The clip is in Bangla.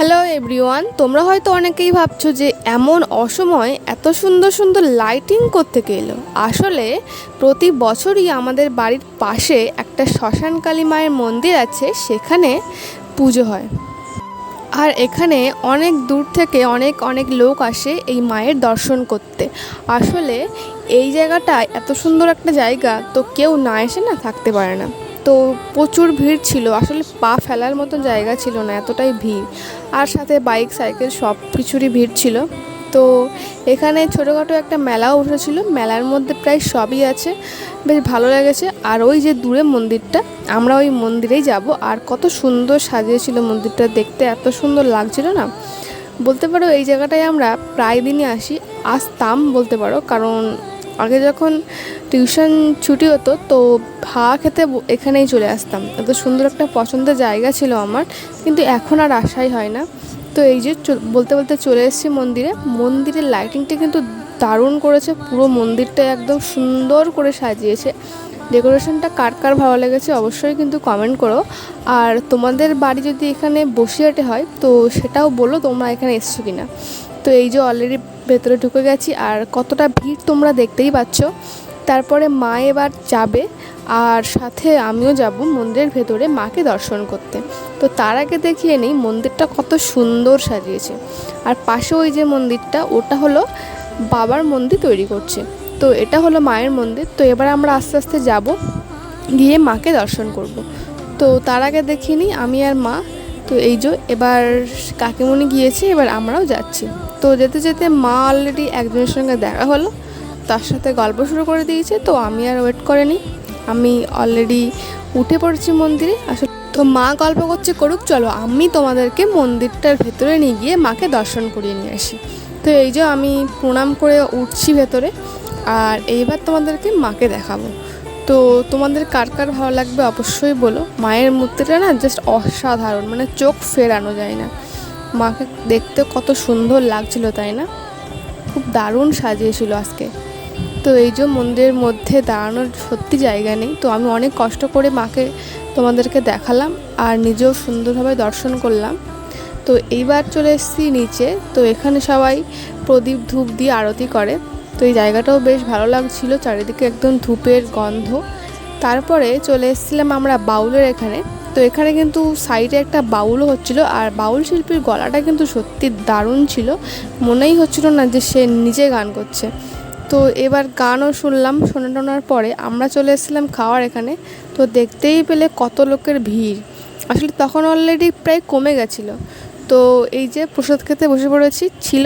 হ্যালো এভরিওয়ান, তোমরা হয়তো অনেকেই ভাবছো যে এমন অসময়ে এত সুন্দর সুন্দর লাইটিং কোত্থেকে এলো। আসলে প্রতি বছরই আমাদের বাড়ির পাশে একটা শ্মশানকালী মায়ের মন্দির আছে, সেখানে পুজো হয়। আর এখানে অনেক দূর থেকে অনেক অনেক লোক আসে এই মায়ের দর্শন করতে। আসলে এই জায়গাটা এত সুন্দর একটা জায়গা, তো কেউ না এসে না থাকতে পারে না। তো প্রচুর ভিড় ছিল, আসলে পা ফেলার মতো জায়গা ছিল না, এতটাই ভিড়। আর সাথে বাইক সাইকেল সব কিছুরই ভিড় ছিল। তো এখানে ছোটোখাটো একটা মেলাও উঠেছিল, মেলার মধ্যে প্রায় সবই আছে, বেশ ভালো লেগেছে। আর ওই যে দূরে মন্দিরটা, আমরা ওই মন্দিরেই যাব। আর কত সুন্দর সাজিয়েছিল মন্দিরটা, দেখতে এত সুন্দর লাগছিল না, বলতে পারো এই জায়গাটায় আমরা প্রায় দিনই আসতাম বলতে পারো। কারণ আগে যখন টিউশন ছুটি হতো তো ভাড়া খেতে এখানেই চলে আসতাম, এত সুন্দর একটা পছন্দের জায়গা ছিল আমার, কিন্তু এখন আর আসাই হয় না। তো এই যে বলতে বলতে চলে এসেছি মন্দিরে। মন্দিরের লাইটিংটা কিন্তু দারুণ করেছে, পুরো মন্দিরটা একদম সুন্দর করে সাজিয়েছে। ডেকোরেশনটা কার কার ভালো লেগেছে অবশ্যই কিন্তু কমেন্ট করো। আর তোমাদের বাড়ি যদি এখানে বসিরহাটে হয় তো সেটাও বলো তোমরা এখানে এসছো কিনা। তো এই যে অলরেডি ভেতরে ঢুকে গেছি, আর কতটা ভিড় তোমরা দেখতেই পাচ্ছ। তারপরে মা এবার যাবে, আর সাথে আমিও যাব মন্দিরের ভেতরে মাকে দর্শন করতে। তো তার আগে দেখিয়ে নেই মন্দিরটা কত সুন্দর সাজিয়েছে। আর পাশে ওই যে মন্দিরটা, ওটা হলো বাবার মন্দির তৈরি করছে। তো এটা হলো মায়ের মন্দির। তো এবার আমরা আস্তে আস্তে যাব, গিয়ে মাকে দর্শন করব। তো তার আগে দেখিয়ে নিই আমি আর মা। তো এই যে এবার কাকিমণি গিয়েছে, এবার আমরাও যাচ্ছি। তো যেতে যেতে মা অলরেডি একজনের সঙ্গে দেখা হলো, তার সাথে গল্প শুরু করে দিয়েছে। তো আমি আর ওয়েট করিনি, আমি অলরেডি উঠে পড়েছি মন্দিরে। আসলে তো মা গল্প করছে করুক, চলো আমি তোমাদেরকে মন্দিরটার ভেতরে নিয়ে গিয়ে মাকে দর্শন করিয়ে নিয়ে আসি। তো এই যে আমি প্রণাম করে উঠছি ভেতরে, আর এইবার তোমাদেরকে মাকে দেখাবো। তো তোমাদের কার কার ভালো লাগবে অবশ্যই বলো। মায়ের মূর্তিটা না জাস্ট অসাধারণ, মানে চোখ ফেরানো যায় না। মাকে দেখতে কত সুন্দর লাগছিল, তাই না? খুব দারুণ সাজিয়েছিল আজকে। তো এই যে মন্দিরের মধ্যে দাঁড়ানোর সত্যি জায়গা নেই, তো আমি অনেক কষ্ট করে মাকে তোমাদেরকে দেখালাম আর নিজেও সুন্দরভাবে দর্শন করলাম। তো এইবার চলে এসেছি নিচে। তো এখানে সবাই প্রদীপ ধূপ দিয়ে আরতি করে। তো এই জায়গাটাও বেশ ভালো লাগছিল, চারিদিকে একদম ধূপের গন্ধ। তারপরে চলে এসেছিলাম আমরা বাউলের এখানে। তো এখানে কিন্তু সাইডে একটা বাউলও হচ্ছিল, আর বাউল শিল্পীর গলাটা কিন্তু সত্যি দারুণ ছিল, মনেই হচ্ছিল না যে সে নিজে গান করছে। তো এবার গানও শুনলাম, শোনার পরে আমরা চলে এসেছিলাম খাওয়ার এখানে। তো দেখতেই পেলে কত লোকের ভিড়, আসলে তখন অলরেডি প্রায় কমে গেছিলো। তো এই যে প্রসাদ খেতে বসে পড়েছি, ছিল